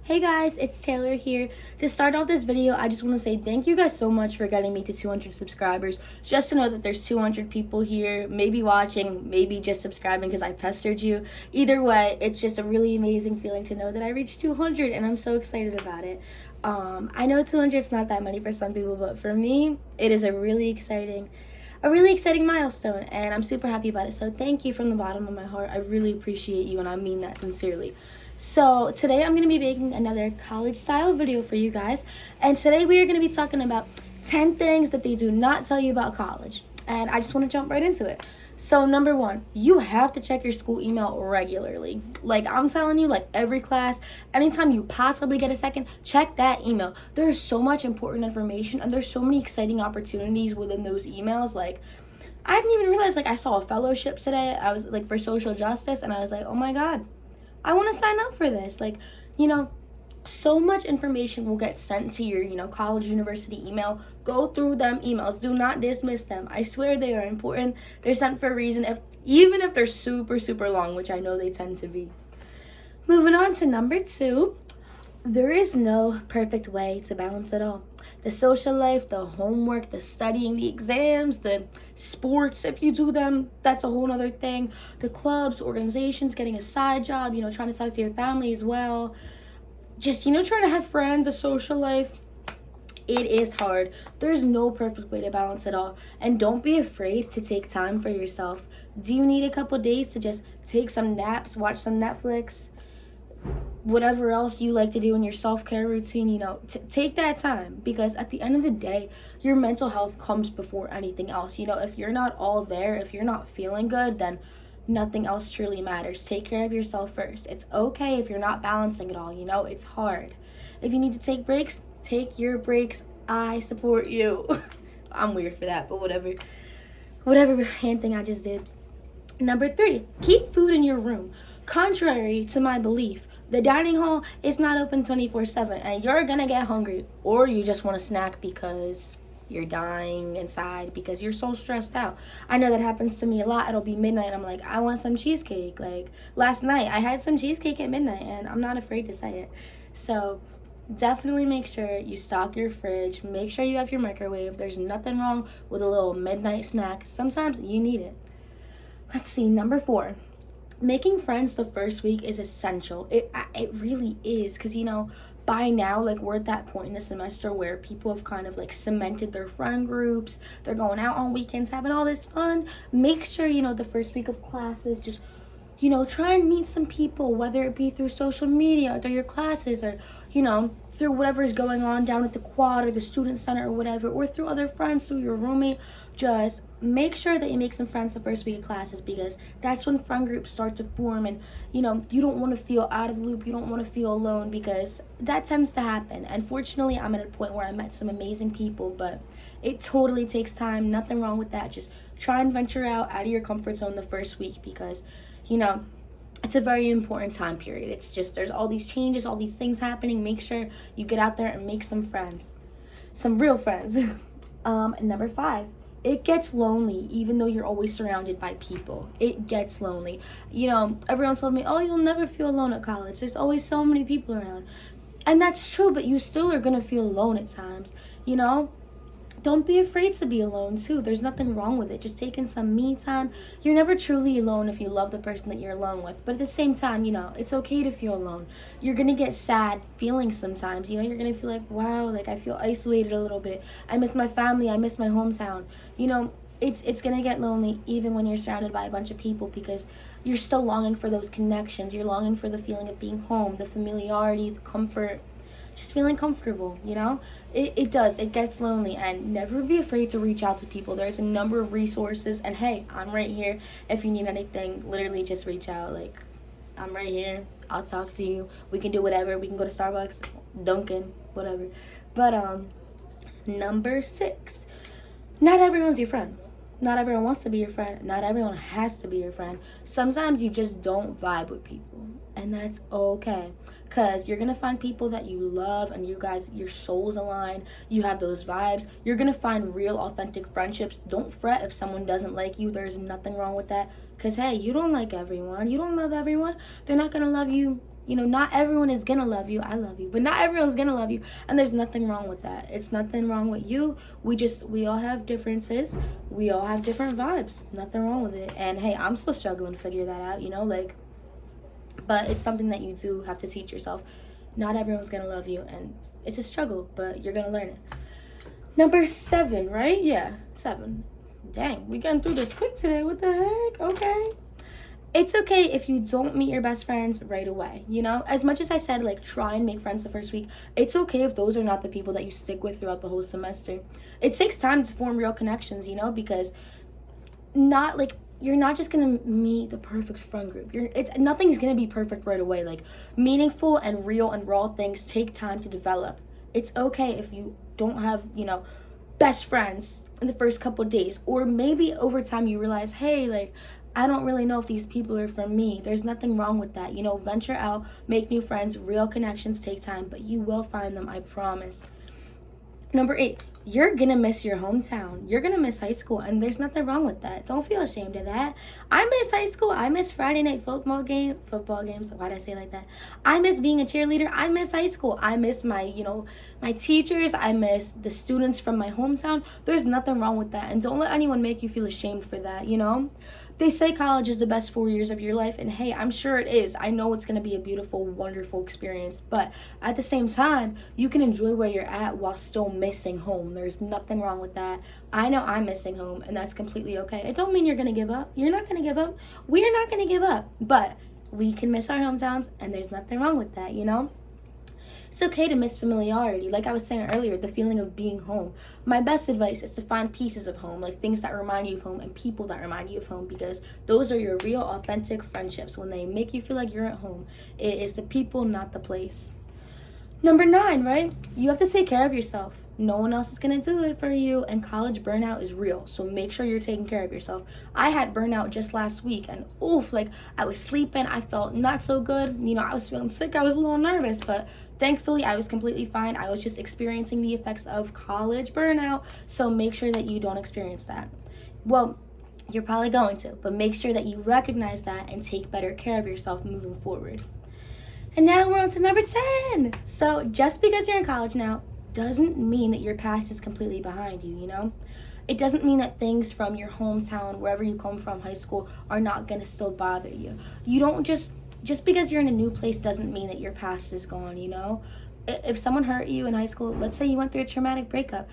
Hey guys, it's Taylor here. To start off this video, I just want to say thank you guys so much for getting me to 200 subscribers. Just to know that there's 200 people here, maybe watching, maybe just subscribing because I pestered you. Either way, it's just a really amazing feeling to know that I reached 200 and I'm so excited about it. I know 200 is not that many for some people, but for me, it is a really exciting milestone, and I'm super happy about it. So thank you from the bottom of my heart. I really appreciate you, and I mean that sincerely. So today I'm going to be making another college style video for you guys, and today we are going to be talking about 10 things that they do not tell you about college, and I just want to jump right into it. So number one, you have to check your school email regularly. Like I'm telling you, like every class, anytime you possibly get a second, check that email. There's so much important information and there's so many exciting opportunities within those emails. Like I didn't even realize, like I saw a fellowship today. I was like for social justice, and I was like, oh my God, I want to sign up for this. Like, so much information will get sent to your, college, university email. Go through them emails. Do not dismiss them. I swear they are important. They're sent for a reason, even if they're super, super long, which I know they tend to be. Moving on to number two, there is no perfect way to balance it all. The social life, the homework, the studying, the exams, the sports, if you do them, that's a whole other thing. The clubs, organizations, getting a side job, trying to talk to your family as well. Just, trying to have friends, a social life. It is hard. There's no perfect way to balance it all. And don't be afraid to take time for yourself. Do you need a couple days to just take some naps, watch some Netflix, whatever else you like to do in your self-care routine, take that time, because at the end of the day, your mental health comes before anything else. If you're not all there, if you're not feeling good, then nothing else truly matters. Take care of yourself first. It's okay if you're not balancing it all, it's hard. If you need to take breaks, take your breaks. I support you. I'm weird for that, but whatever hand thing I just did. Number three, keep food in your room. Contrary to my belief, the dining hall is not open 24/7, and you're gonna get hungry, or you just want a snack because you're dying inside because you're so stressed out. I know that happens to me a lot. It'll be midnight. I'm like, I want some cheesecake. Like last night, I had some cheesecake at midnight, and I'm not afraid to say it. So definitely make sure you stock your fridge. Make sure you have your microwave. There's nothing wrong with a little midnight snack. Sometimes you need it. Let's see, number four. Making friends the first week is essential. It really is, because by now, like, we're at that point in the semester where people have kind of like cemented their friend groups. They're going out on weekends, having all this fun. Make sure the first week of classes, just try and meet some people, whether it be through social media or through your classes, or through whatever is going on down at the quad or the student center or whatever, or through other friends, through your roommate. Just make sure that you make some friends the first week of classes, because that's when friend groups start to form, and you don't want to feel out of the loop. You don't want to feel alone, because that tends to happen. Unfortunately, I'm at a point where I met some amazing people, but it totally takes time. Nothing wrong with that. Just try and venture out of your comfort zone the first week, because it's a very important time period. It's just, there's all these changes, all these things happening. Make sure you get out there and make some friends, some real friends. Number five, it gets lonely even though you're always surrounded by people. It gets lonely. Everyone told me, oh, you'll never feel alone at college. There's always so many people around. And that's true, but you still are going to feel alone at times, Don't be afraid to be alone too. There's nothing wrong with it. Just taking some me time. You're never truly alone if you love the person that you're alone with. But at the same time, it's okay to feel alone. You're going to get sad feelings sometimes. You're going to feel like, wow, like I feel isolated a little bit. I miss my family. I miss my hometown. It's going to get lonely even when you're surrounded by a bunch of people, because you're still longing for those connections. You're longing for the feeling of being home, the familiarity, the comfort. Just feeling comfortable, It does. It gets lonely, and never be afraid to reach out to people. There's a number of resources, and hey, I'm right here. If you need anything, literally just reach out. Like, I'm right here. I'll talk to you. We can do whatever. We can go to Starbucks, Dunkin', whatever. But number six, not everyone's your friend. Not everyone wants to be your friend. Not everyone has to be your friend. Sometimes you just don't vibe with people, and that's okay. Because you're going to find people that you love, and your souls align. You have those vibes. You're going to find real, authentic friendships. Don't fret if someone doesn't like you. There's nothing wrong with that. Because, hey, you don't like everyone. You don't love everyone. They're not going to love you You know, not everyone is gonna love you. I love you, but not everyone's gonna love you, and there's nothing wrong with that. It's nothing wrong with you. We all have differences. We all have different vibes. Nothing wrong with it. And hey, I'm still struggling to figure that out, you know, like, but it's something that you do have to teach yourself. Not everyone's gonna love you, and it's a struggle, but you're gonna learn it. Number 7, right? Yeah, 7. Dang, we getting through this quick today. What the heck? Okay. It's okay if you don't meet your best friends right away, you know? As much as I said, like, try and make friends the first week, it's okay if those are not the people that you stick with throughout the whole semester. It takes time to form real connections, you know? Because you're not just gonna meet the perfect friend group. Nothing's gonna be perfect right away. Like, meaningful and real and raw things take time to develop. It's okay if you don't have, you know, best friends in the first couple of days, or maybe over time you realize, hey, like, I don't really know if these people are for me. There's nothing wrong with that. You know, venture out, make new friends. Real connections take time, but you will find them, I promise. Number 8, you're gonna miss your hometown. You're gonna miss high school, and there's nothing wrong with that. Don't feel ashamed of that. I miss high school. I miss Friday night football games. Why'd I say it like that? I miss being a cheerleader. I miss high school. I miss my teachers. I miss the students from my hometown. There's nothing wrong with that, and don't let anyone make you feel ashamed for that, you know? They say college is the best 4 years of your life, and hey, I'm sure it is. I know it's going to be a beautiful, wonderful experience, but at the same time, you can enjoy where you're at while still missing home. There's nothing wrong with that. I know I'm missing home, and that's completely okay. It don't mean you're going to give up. You're not going to give up. We're not going to give up, but we can miss our hometowns, and there's nothing wrong with that, you know? It's okay to miss familiarity. Like I was saying earlier, the feeling of being home. My best advice is to find pieces of home, like things that remind you of home and people that remind you of home, because those are your real, authentic friendships. When they make you feel like you're at home, it is the people, not the place. Number 9, right? You have to take care of yourself. No one else is going to do it for you, and college burnout is real, so make sure you're taking care of yourself. I had burnout just last week, and like, I was sleeping, I felt not so good, you know, I was feeling sick, I was a little nervous, but thankfully I was completely fine. I was just experiencing the effects of college burnout, so make sure that you don't experience that. Well, you're probably going to, but make sure that you recognize that and take better care of yourself moving forward. And now we're on to number 10. So just because you're in college now doesn't mean that your past is completely behind you, you know? It doesn't mean that things from your hometown, wherever you come from, high school, are not going to still bother you. You don't just because you're in a new place doesn't mean that your past is gone, you know? If someone hurt you in high school, let's say you went through a traumatic breakup,